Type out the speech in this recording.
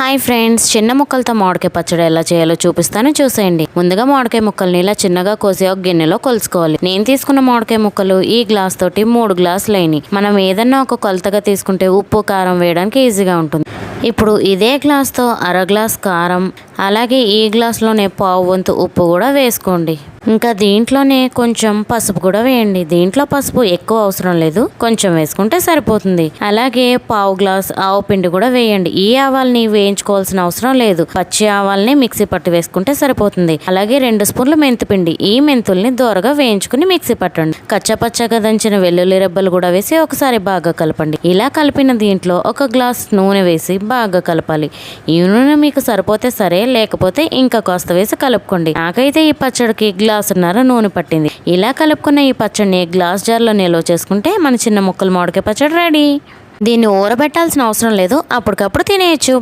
Hi friends, చిన్న ముక్కలతో మామిడికాయ పచ్చడి ఎలా చేయాలో చూపిస్తాను, చూసేయండి. ముందుగా మామిడికాయ ముక్కల్ని ఇలా చిన్నగా కోసి ఒక గిన్నెలో కొలుసుకోవాలి. నేను తీసుకున్న మామిడికాయ ముక్కలు ఈ గ్లాస్ తోటి 3 గ్లాసులు అయినాయి. మనం ఏదన్నా ఒక కొలతగా తీసుకుంటే ఉప్పు కారం వేయడానికి ఈజీగా ఉంటుంది. ఇప్పుడు ఇదే గ్లాస్తో అర గ్లాస్ కారం, అలాగే ఈ గ్లాస్లోనే పావు వంతు ఉప్పు కూడా వేసుకోండి. ఇంకా దీంట్లోనే కొంచెం పసుపు కూడా వేయండి. దీంట్లో పసుపు ఎక్కువ అవసరం లేదు, కొంచెం వేసుకుంటే సరిపోతుంది. అలాగే పావు గ్లాస్ ఆవు పిండి కూడా వేయండి. ఈ ఆవాల్ని వేయించుకోవాల్సిన అవసరం లేదు, పచ్చి ఆవాల్ని మిక్సీ పట్టి వేసుకుంటే సరిపోతుంది. అలాగే 2 స్పూన్లు మెంతి పిండి, ఈ మెంతుల్ని దోరగా వేయించుకుని మిక్సీ పట్టండి. కచ్చపచ్చగా దంచిన వెల్లుల్లి రెబ్బలు కూడా వేసి ఒకసారి బాగా కలపండి. ఇలా కలిపిన దీంట్లో 1 గ్లాస్ నూనె వేసి బాగా కలపాలి. ఈ నూనె మీకు సరిపోతే సరే, లేకపోతే ఇంకా కాస్త వేసి కలుపుకోండి. నాకైతే ఈ పచ్చడికి గ్లాసున్నర నూనె పట్టింది. ఇలా కలుపుకున్న ఈ పచ్చడిని గ్లాస్ జార్లో నిల్వ చేసుకుంటే మన చిన్న ముక్కలు మామిడికాయ పచ్చడి రెడీ. దీన్ని ఊరబెట్టాల్సిన అవసరం లేదు, అప్పటికప్పుడు తినేయచ్చు.